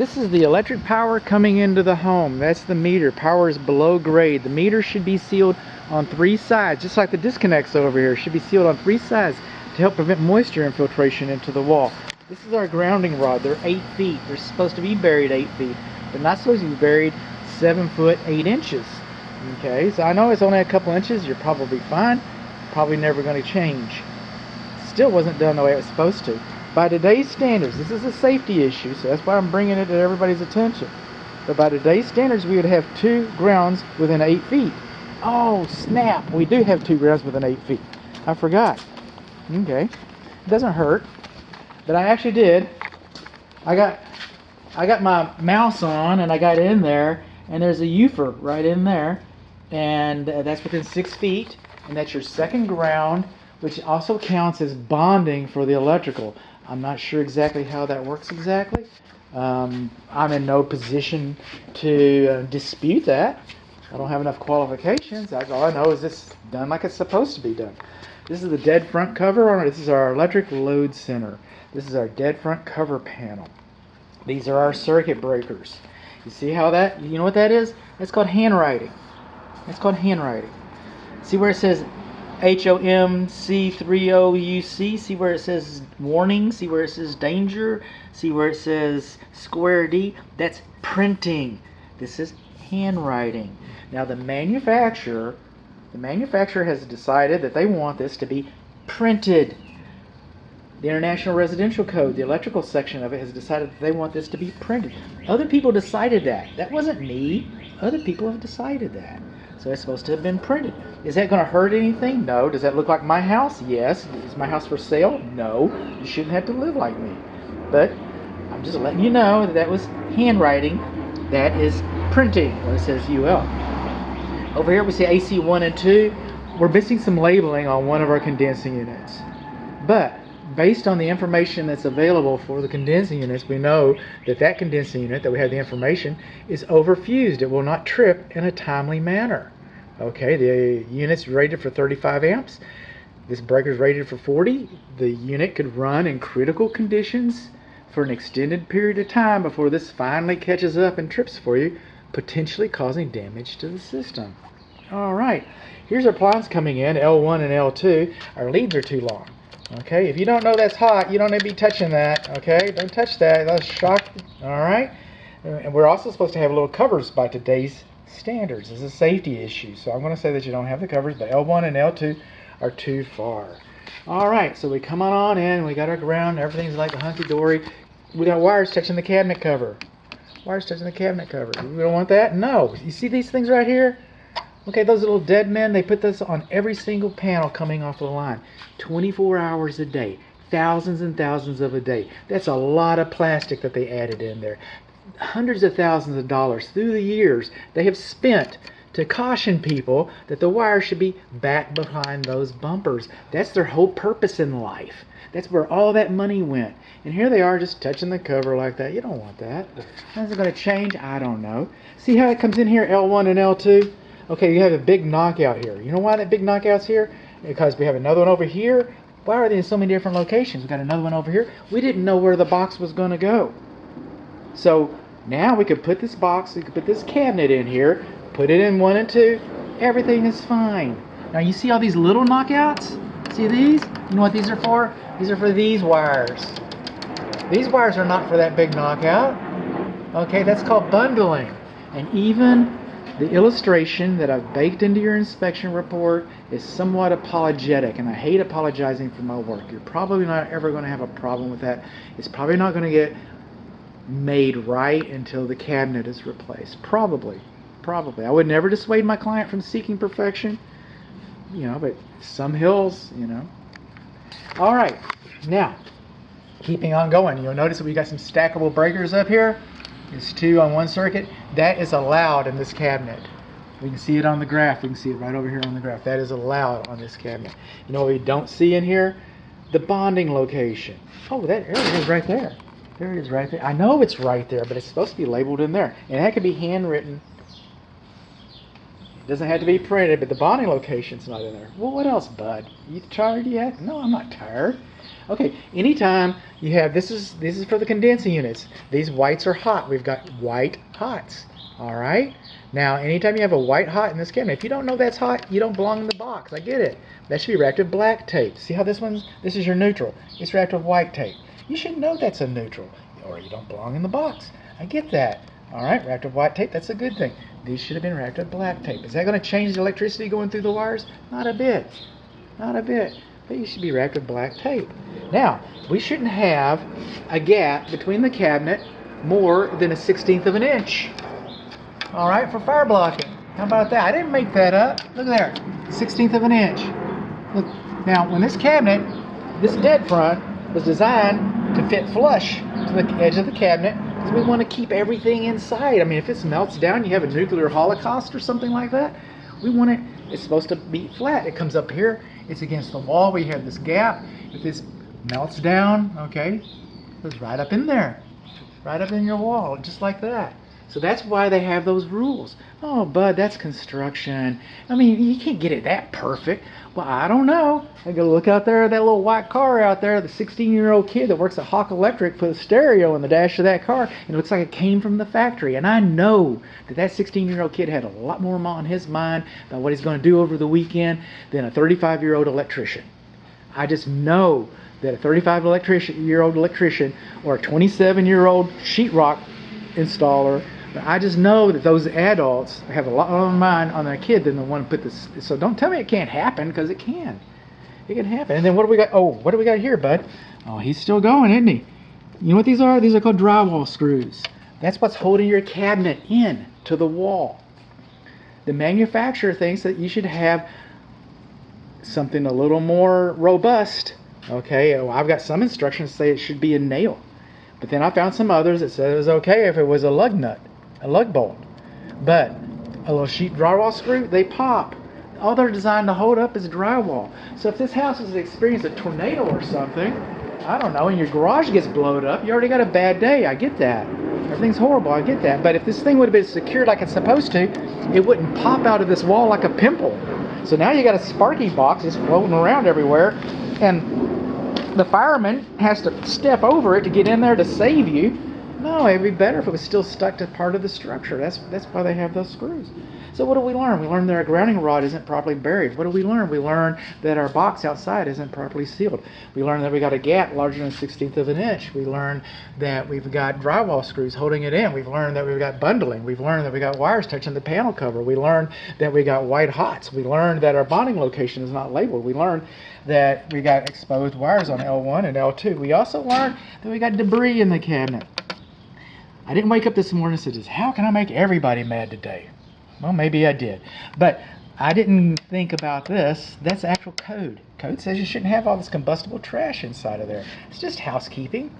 This is the electric power coming into the home. That's the meter. Power is below grade. The meter should be sealed on 3 sides, just like the disconnects over here. It should be sealed on 3 sides to help prevent moisture infiltration into the wall. This is our grounding rod. They're 8 feet. They're supposed to be buried 8 feet. They're not supposed to be buried 7 foot 8 inches. Okay, so I know it's only a couple inches. You're probably fine. Probably never going to change. Still wasn't done the way it was supposed to. By today's standards, this is a safety issue, so that's why I'm bringing it to everybody's attention. But by today's standards, we would have 2 grounds within 8 feet. Oh, snap! We do have 2 grounds within 8 feet. I forgot. Okay. It doesn't hurt. But I actually did. I got my mouse on, and I got in there, and there's a UFR right in there. And that's within 6 feet. And that's your second ground, which also counts as bonding for the electrical. I'm not sure exactly how that works exactly. I'm in no position to dispute that. I don't have enough qualifications. All I know is this done like it's supposed to be done. This is the dead front cover. This is our electric load center. This is our dead front cover panel. These are our circuit breakers. You see how that, you know what that is? That's called handwriting. That's called handwriting. See where it says HOMC30UC? See where it says warning? See where it says danger? See where it says square D? That's printing. This is handwriting. Now the manufacturer has decided that they want this to be printed. The International Residential Code, the electrical section of it, has decided that they want this to be printed. Other people decided that. That wasn't me. Other people have decided that. So it's supposed to have been printed. Is that going to hurt anything? No. Does that look like my house? Yes. Is my house for sale? No. You shouldn't have to live like me. But I'm just letting you know that that was handwriting. That is printing when it says UL. Over here we see AC 1 and 2. We're missing some labeling on one of our condensing units. But based on the information that's available for the condensing units, we know that that condensing unit, that we have the information, is overfused. It will not trip in a timely manner. Okay, the unit's rated for 35 amps. This breaker is rated for 40. The unit could run in critical conditions for an extended period of time before this finally catches up and trips for you, potentially causing damage to the system. All right, here's our plugs coming in, L1 and L2. Our leads are too long. Okay, if you don't know that's hot, you don't need to be touching that. Okay, don't touch that. That'll shock. All right, and we're also supposed to have little covers by today's standards. It's a safety issue, so I'm going to say that you don't have the covers, but L1 and L2 are too far. All right, so we come on in. We got our ground. Everything's like a hunky-dory. We got wires touching the cabinet cover. Wires touching the cabinet cover. We don't want that? No. You see these things right here? Okay, those little dead men, they put this on every single panel coming off the line. 24 hours a day. Thousands and thousands of a day. That's a lot of plastic that they added in there. Hundreds of thousands of dollars through the years they have spent to caution people that the wire should be back behind those bumpers. That's their whole purpose in life. That's where all that money went. And here they are just touching the cover like that. You don't want that. How's it going to change? I don't know. See how it comes in here, L1 and L2? Okay, you have a big knockout here. You know why that big knockout's here? Because we have another one over here. Why are they in so many different locations? We got another one over here. We didn't know where the box was going to go. So now we could put this box, we could put this cabinet in here, put it in 1 and 2. Everything is fine. Now you see all these little knockouts? See these? You know what these are for? These are for these wires. These wires are not for that big knockout. Okay, that's called bundling. And even the illustration that I've baked into your inspection report is somewhat apologetic, and I hate apologizing for my work. You're probably not ever going to have a problem with that. It's probably not going to get made right until the cabinet is replaced. Probably. I would never dissuade my client from seeking perfection, but some hills, All right, now, keeping on going, you'll notice that we got some stackable breakers up here. There's 2 on one circuit. That is allowed in this cabinet. We can see it on the graph. We can see it right over here on the graph. That is allowed on this cabinet. You know what we don't see in here? The bonding location. Oh, there it is right there. There it is right there. I know it's right there, but it's supposed to be labeled in there. And that could be handwritten. It doesn't have to be printed, but the bonding location's not in there. Well, what else, bud? You tired yet? No, I'm not tired. Okay, anytime you have, this is for the condensing units. These whites are hot. We've got white hots. All right. Now, anytime you have a white hot in this cabinet, if you don't know that's hot, you don't belong in the box. I get it. That should be wrapped with black tape. See how this is your neutral. It's wrapped with white tape. You should know that's a neutral, or you don't belong in the box. I get that. All right, wrapped with white tape, that's a good thing. These should have been wrapped with black tape. Is that going to change the electricity going through the wires? Not a bit. Not a bit. But you should be wrapped with black tape. Now, we shouldn't have a gap between the cabinet more than 1/16 of an inch. All right, for fire blocking. How about that? I didn't make that up. Look there, 1/16 of an inch. Look, now when this cabinet, this dead front, was designed to fit flush to the edge of the cabinet, because we want to keep everything inside. I mean, if it melts down, you have a nuclear holocaust or something like that. We want it, it's supposed to be flat. It comes up here, it's against the wall, we have this gap. If this melts down, okay, it goes right up in there, right up in your wall, just like that. So that's why they have those rules. Oh, Bud, that's construction. I mean, you can't get it that perfect. Well, I don't know. I go look out there, that little white car out there, the 16-year-old kid that works at Hawk Electric put a stereo in the dash of that car, and it looks like it came from the factory. And I know that 16-year-old kid had a lot more on his mind about what he's going to do over the weekend than a 35-year-old electrician. I just know that a 35-year-old electrician or a 27-year-old sheetrock installer, but I just know that those adults have a lot more mind on their kid than the one who put this. So don't tell me it can't happen, because it can. It can happen. And then what do we got? Oh, what do we got here, Bud? Oh, he's still going, isn't he? You know what these are? These are called drywall screws. That's what's holding your cabinet in to the wall. The manufacturer thinks that you should have something a little more robust. Okay, well, I've got some instructions that say it should be a nail. But then I found some others that said it was okay if it was a lug nut, a lug bolt. But a little sheet drywall screw, they pop. All they're designed to hold up is drywall. So if this house has experienced a tornado or something, I don't know, and your garage gets blown up, you already got a bad day. I get that. Everything's horrible. I get that. But if this thing would have been secured like it's supposed to, it wouldn't pop out of this wall like a pimple. So now you got a sparky box just floating around everywhere, and the fireman has to step over it to get in there to save you. No, it'd be better if it was still stuck to part of the structure. That's why they have those screws. So what do we learn? We learn that our grounding rod isn't properly buried. What do we learn? We learn that our box outside isn't properly sealed. We learn that we got a gap larger than 1/16 of an inch. We learn that we've got drywall screws holding it in. We've learned that we've got bundling. We've learned that we got wires touching the panel cover. We learned that we got white hots. We learned that our bonding location is not labeled. We learned that we got exposed wires on L1 and L2. We also learned that we got debris in the cabinet. I didn't wake up this morning and say, how can I make everybody mad today? Well, maybe I did. But I didn't think about this. That's actual code. Code says you shouldn't have all this combustible trash inside of there. It's just housekeeping.